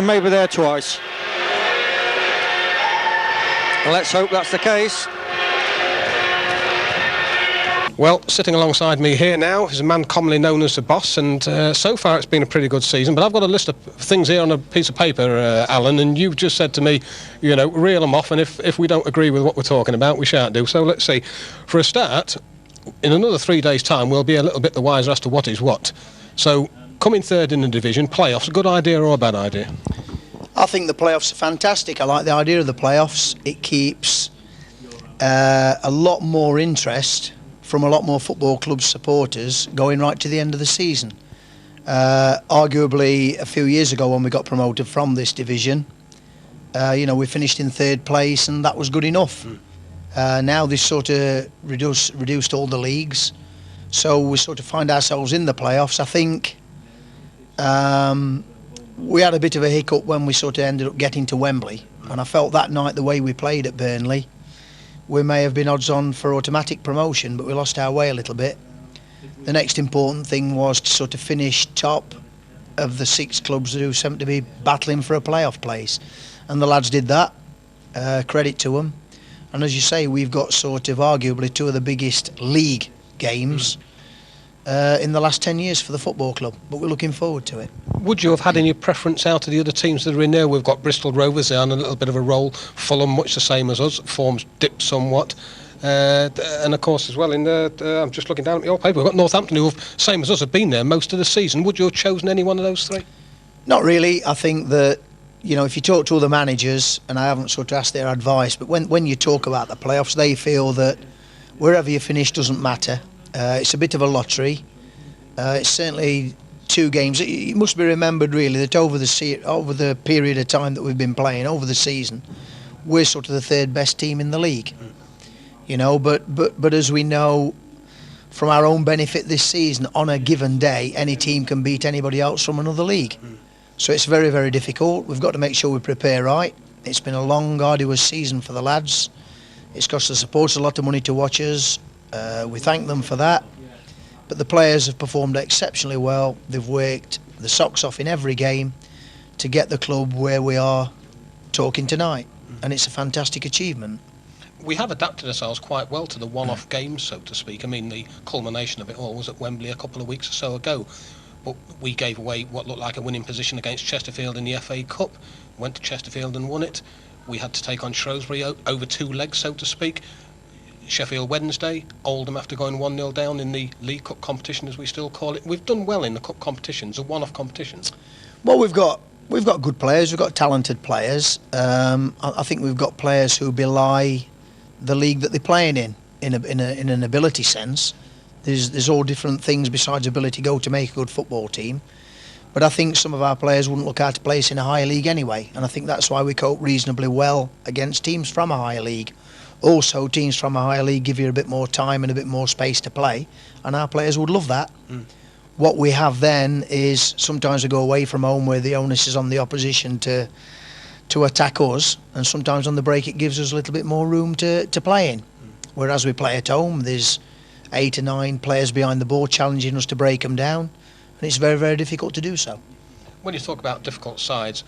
Maybe there twice. And let's hope that's the case. Well, sitting alongside me here now is a man commonly known as the boss, and so far it's been a pretty good season, but I've got a list of things here on a piece of paper, Alan, and you've just said to me, you know, reel them off, and if we don't agree with what we're talking about, we shan't do. So let's see. For a start, in another 3 days' time, we'll be a little bit the wiser as to what is what. So, coming third in the division, playoffs, a good idea or a bad idea? I think the playoffs are fantastic. I like the idea of the playoffs. It keeps a lot more interest from a lot more football club supporters going right to the end of the season. Arguably, a few years ago when we got promoted from this division, you know, we finished in third place and that was good enough. Now this sort of reduced all the leagues, so we sort of find ourselves in the playoffs. I think we had a bit of a hiccup when we sort of ended up getting to Wembley, and I felt that night the way we played at Burnley, we may have been odds on for automatic promotion, but we lost our way a little bit. The next important thing was to sort of finish top of the 6 clubs who seemed to be battling for a playoff place, and the lads did that. Credit to them. And as you say, we've got sort of arguably 2 of the biggest league games in the last 10 years for the football club, but we're looking forward to it. Would you have had any preference out of the other teams that are in there? We've got Bristol Rovers, they're on a little bit of a roll. Fulham, much the same as us. Form's dipped somewhat. And of course, as well, in the I'm just looking down at your paper, we've got Northampton, who, same as us, have been there most of the season. Would you have chosen any one of those 3? Not really. I think that, you know, if you talk to other managers, and I haven't sort of asked their advice, but when you talk about the playoffs, they feel that wherever you finish doesn't matter. It's a bit of a lottery. It's certainly 2 games. It must be remembered really that over the period of time that we've been playing, over the season, we're sort of the 3rd best team in the league. You know, but as we know from our own benefit this season, on a given day, any team can beat anybody else from another league. So it's very, very difficult. We've got to make sure we prepare right. It's been a long, arduous season for the lads. It's cost the supporters a lot of money to watch us. We thank them for that. But the players have performed exceptionally well. They've worked the socks off in every game to get the club where we are talking tonight. And it's a fantastic achievement. We have adapted ourselves quite well to the one-off games, so to speak. I mean, the culmination of it all was at Wembley a couple of weeks or so ago. But we gave away what looked like a winning position against Chesterfield in the FA Cup. Went to Chesterfield and won it. We had to take on Shrewsbury over 2 legs, so to speak. Sheffield Wednesday, Oldham after going 1-0 down in the League Cup competition, as we still call it. We've done well in the cup competitions, the one-off competitions. Well, we've got good players, we've got talented players. I think we've got players who belie the league that they're playing in an ability sense. There's all different things besides ability go to make a good football team. But I think some of our players wouldn't look out of place in a higher league anyway, and I think that's why we cope reasonably well against teams from a higher league. Also, teams from a higher league give you a bit more time and a bit more space to play, and our players would love that. What we have then is sometimes we go away from home where the onus is on the opposition to attack us, and sometimes on the break it gives us a little bit more room to play in. Whereas we play at home, there's 8 or 9 players behind the ball challenging us to break them down, and it's very, very difficult to do so. When you talk about difficult sides,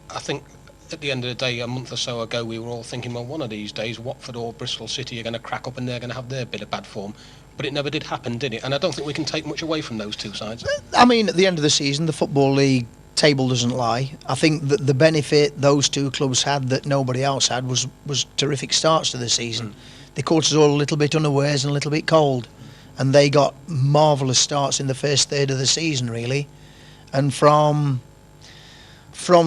I think at the end of the day, a month or so ago, we were all thinking, well, one of these days, Watford or Bristol City are going to crack up and they're going to have their bit of bad form. But it never did happen, did it? And I don't think we can take much away from those 2 sides. I mean, at the end of the season, the Football League table doesn't lie. I think that the benefit those 2 clubs had that nobody else had was terrific starts to the season. They caught us all a little bit unawares and a little bit cold. And they got marvellous starts in the first third of the season, really. And from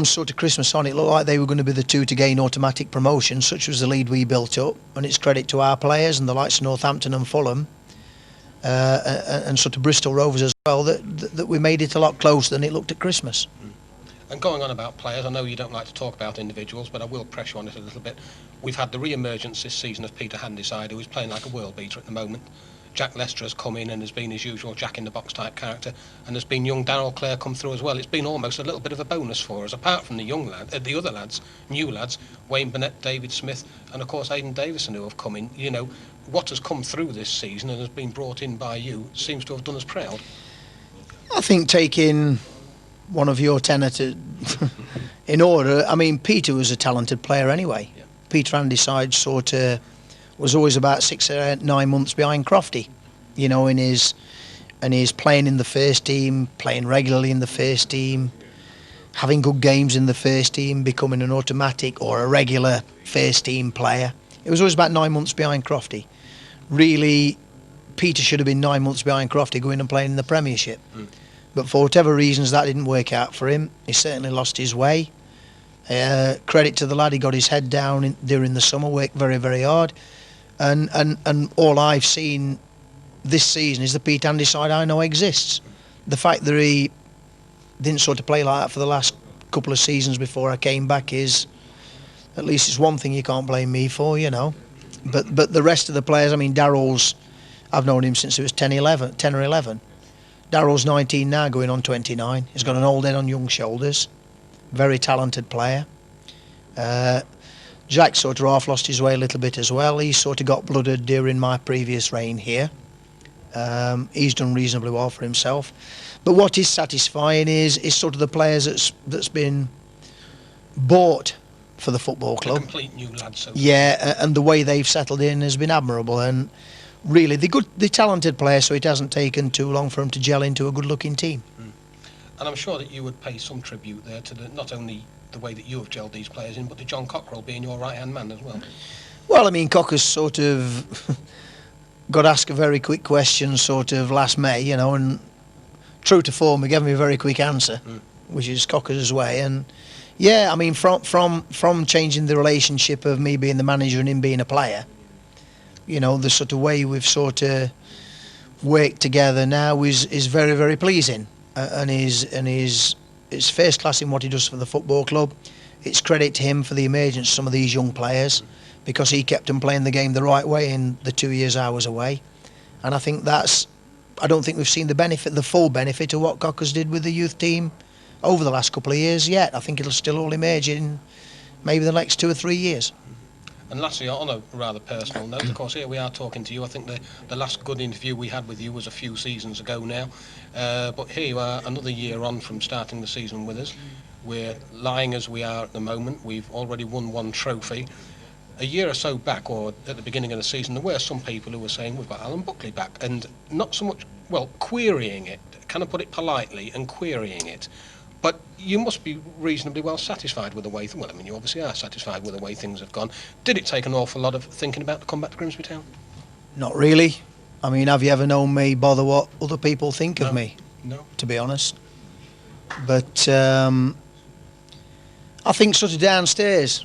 sort of Christmas on, it looked like they were going to be the 2 to gain automatic promotion. Such was the lead we built up, and it's credit to our players and the likes of Northampton and Fulham, and sort of Bristol Rovers as well, that we made it a lot closer than it looked at Christmas. And going on about players, I know you don't like to talk about individuals, but I will press you on it a little bit. We've had the re-emergence this season of Peter Handyside, who is playing like a world beater at the moment. Jack Lester has come in and has been his usual jack-in-the-box type character, and there's been young Darryl Clare come through as well. It's been almost a little bit of a bonus for us, apart from the the other lads, new lads, Wayne Burnett, David Smith, and of course Aidan Davison, who have come in. You know, what has come through this season and has been brought in by you seems to have done us proud. I think taking one of your tenor in order. I mean, Peter was a talented player anyway. Yeah. Peter Handyside sort of was always about 6 or 9 months behind Crofty, you know, in his playing in the first team, playing regularly in the first team, having good games in the first team, becoming an automatic or a regular first team player. It was always about 9 months behind Crofty. Really, Peter should have been 9 months behind Crofty going and playing in the Premiership. But for whatever reasons, that didn't work out for him. He certainly lost his way. Credit to the lad, he got his head down during the summer, worked very, very hard. And all I've seen this season is the Pete Handyside I know exists. The fact that he didn't sort of play like that for the last couple of seasons before I came back is, at least it's one thing you can't blame me for, you know. But the rest of the players, I mean, Darrell's, I've known him since he was 10 or 11. Darrell's 19 now, going on 29. He's got an old head on young shoulders. Very talented player. Jack sort of half lost his way a little bit as well. He sort of got blooded during my previous reign here. He's done reasonably well for himself. But what is satisfying is sort of the players that's been bought for the football club. A complete new lad. So yeah, and the way they've settled in has been admirable. And really, they're talented players, so it hasn't taken too long for them to gel into a good-looking team. And I'm sure that you would pay some tribute there to not only the way that you have gelled these players in, but to John Cockrell being your right-hand man as well. Well, I mean, Cocker's sort of got asked a very quick question sort of last May, you know, and true to form, he gave me a very quick answer, which is Cocker's way. And yeah, I mean, from changing the relationship of me being the manager and him being a player, you know, the sort of way we've sort of worked together now is very, very pleasing, and is first class in what he does for the football club. It's credit to him for the emergence of some of these young players, because he kept them playing the game the right way in the 2 years I was away. And I think I don't think we've seen the full benefit of what Cockers did with the youth team over the last couple of years yet. I think it'll still all emerge in maybe the next 2 or 3 years. And lastly, on a rather personal note, of course, here we are talking to you. I think the last good interview we had with you was a few seasons ago now. But here you are, another year on from starting the season with us. We're lying as we are at the moment. We've already won one trophy. A year or so back, or at the beginning of the season, there were some people who were saying we've got Alan Buckley back, and not so much, well, querying it, kind of put it politely, and querying it. But you must be reasonably well satisfied with the way, well, I mean, you obviously are satisfied with the way things have gone. Did it take an awful lot of thinking about to come back to Grimsby Town? Not really. I mean, have you ever known me bother what other people think of me? No. To be honest. But I think sort of downstairs,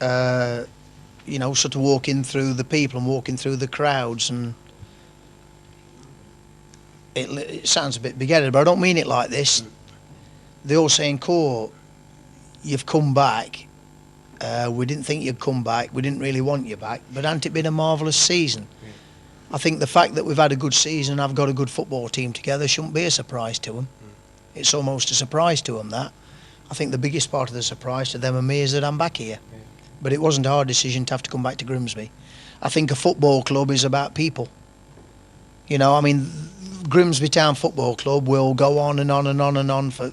you know, sort of walking through the people and walking through the crowds, and it sounds a bit big-headed, but I don't mean it like this. They're all saying, "Core, you've come back. We didn't think you'd come back. We didn't really want you back. But hasn't it been a marvellous season?" I think the fact that we've had a good season and I've got a good football team together shouldn't be a surprise to them. It's almost a surprise to them, that. I think the biggest part of the surprise to them and me is that I'm back here. But it wasn't a hard decision to have to come back to Grimsby. I think a football club is about people. You know, I mean, Grimsby Town Football Club will go on and on and on and on for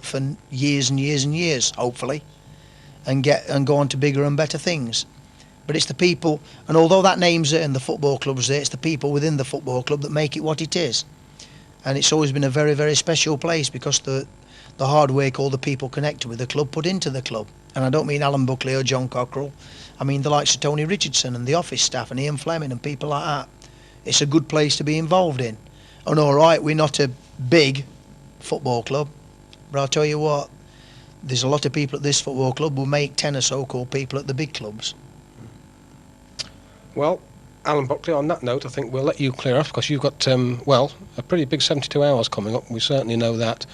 years and years and years, hopefully, and go on to bigger and better things. But it's the people, and although that name's there and the football club's there, it's the people within the football club that make it what it is. And it's always been a very, very special place because the hard work all the people connected with the club put into the club. And I don't mean Alan Buckley or John Cockrell. I mean the likes of Tony Richardson and the office staff and Ian Fleming and people like that. It's a good place to be involved in. And all right, we're not a big football club, but I'll tell you what, there's a lot of people at this football club who make 10 or so-called people at the big clubs. Well, Alan Buckley, on that note, I think we'll let you clear off because you've got, well, a pretty big 72 hours coming up. We certainly know that.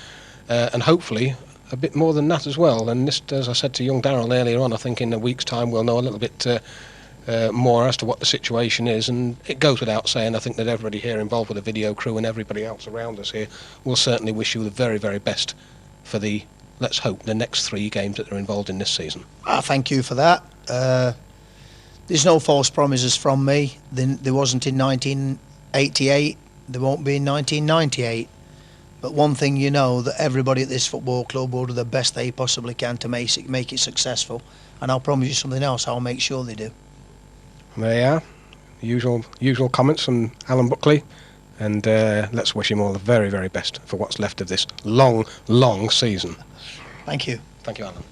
And hopefully a bit more than that as well. And this, as I said to young Darrell earlier on, I think in a week's time we'll know a little bit more as to what the situation is. And it goes without saying, I think that everybody here involved with the video crew and everybody else around us here will certainly wish you the very, very best for the, let's hope, the next 3 games that are involved in this season. Thank you for that. There's no false promises from me. There wasn't in 1988. There won't be in 1998. But one thing you know, that everybody at this football club will do the best they possibly can to make it successful. And I'll promise you something else, I'll make sure they do. There you are. Usual comments from Alan Buckley. And let's wish him all the very, very best for what's left of this long, long season. Thank you. Thank you, Alan.